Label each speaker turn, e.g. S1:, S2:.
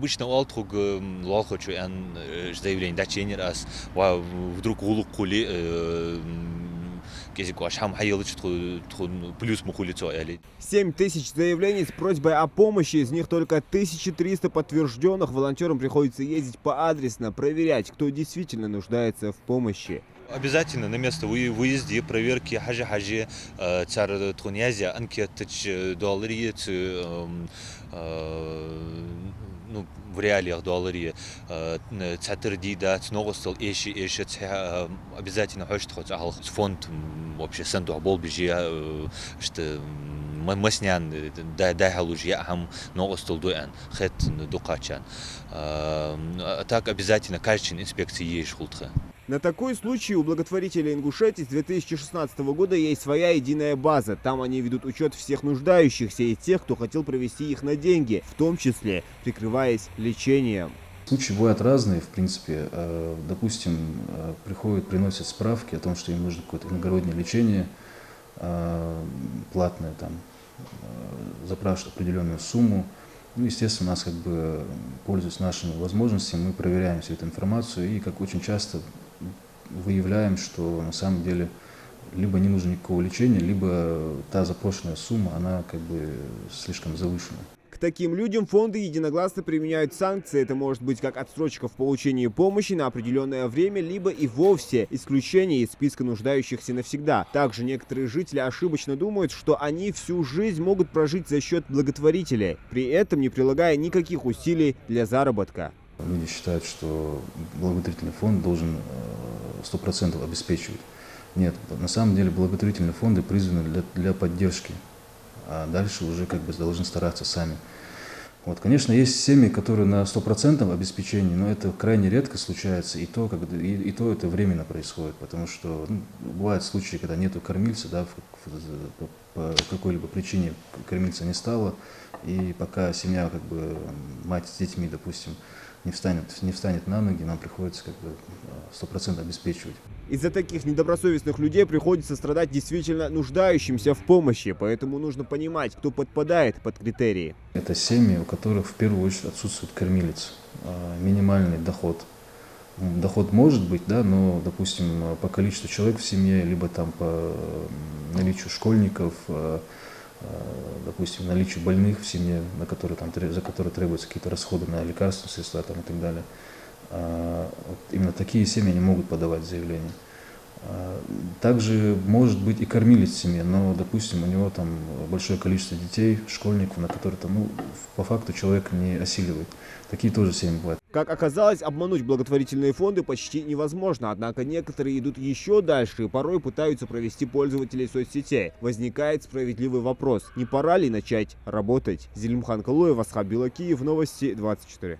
S1: обычно олтхуг лолхочу заявление даченер ас вдруг улук кули плюс мухулицо.
S2: 7000 заявлений с просьбой о помощи, из них только 1300 подтвержденных. Волонтерам приходится ездить поадресно, проверять, кто действительно нуждается в помощи.
S1: Обязательно на место выезде, проверки, хажи, цар Тунязия, анкетыч доллари, ну, в реалиях доллари, цатырди, да, цногостол, эши, обязательно хочет хоть фонд вообще сенду бол бежи, что маснян, дай халуж я хам ногостол дуэн, хет дукачан. Так обязательно каждый инспекции есть хултха.
S2: На такой случай у благотворителей Ингушетии с 2016 года есть своя единая база. Там они ведут учет всех нуждающихся и тех, кто хотел провести их на деньги, в том числе прикрываясь лечением.
S3: Случаи бывают разные, в принципе. Допустим, приносят справки о том, что им нужно какое-то иногороднее лечение, платное, там, запрашивают определенную сумму. Ну, естественно, у нас, пользуясь нашими возможностями, мы проверяем всю эту информацию и, как очень часто, выявляем, что на самом деле либо не нужно никакого лечения, либо та запрошенная сумма, она слишком завышена.
S2: К таким людям фонды единогласно применяют санкции. Это может быть как отсрочка в получении помощи на определенное время, либо и вовсе исключение из списка нуждающихся навсегда. Также некоторые жители ошибочно думают, что они всю жизнь могут прожить за счет благотворителей, при этом не прилагая никаких усилий для заработка.
S3: Люди считают, что благотворительный фонд должен 100% обеспечивать. Нет, на самом деле благотворительные фонды призваны для поддержки, а дальше уже должны стараться сами. Вот, конечно, есть семьи, которые на 100% обеспечении, но это крайне редко случается, и то это временно происходит, потому что бывают случаи, когда нету кормильца, да, по какой-либо причине кормильца не стало, и пока семья, мать с детьми, допустим, не встанет на ноги, нам приходится 100% обеспечивать.
S2: Из-за таких недобросовестных людей приходится страдать действительно нуждающимся в помощи, поэтому нужно понимать, кто подпадает под критерии.
S3: Это семьи, у которых в первую очередь отсутствует кормилец, минимальный доход. Доход может быть, да, но, допустим, по количеству человек в семье, либо там по наличию школьников, допустим, наличию больных в семье, за которые требуются какие-то расходы на лекарства, средства там, и так далее. Именно такие семьи не могут подавать заявление. Также может быть и кормилец в семье, но, допустим, у него там большое количество детей, школьников, на которые по факту человек не осиливает. Такие тоже семьи бывают.
S2: Как оказалось, обмануть благотворительные фонды почти невозможно, однако некоторые идут еще дальше и порой пытаются провести пользователей соцсетей. Возникает справедливый вопрос: не пора ли начать работать? Зелимхан Калуев, Асхаб Билакиев, Новости 24.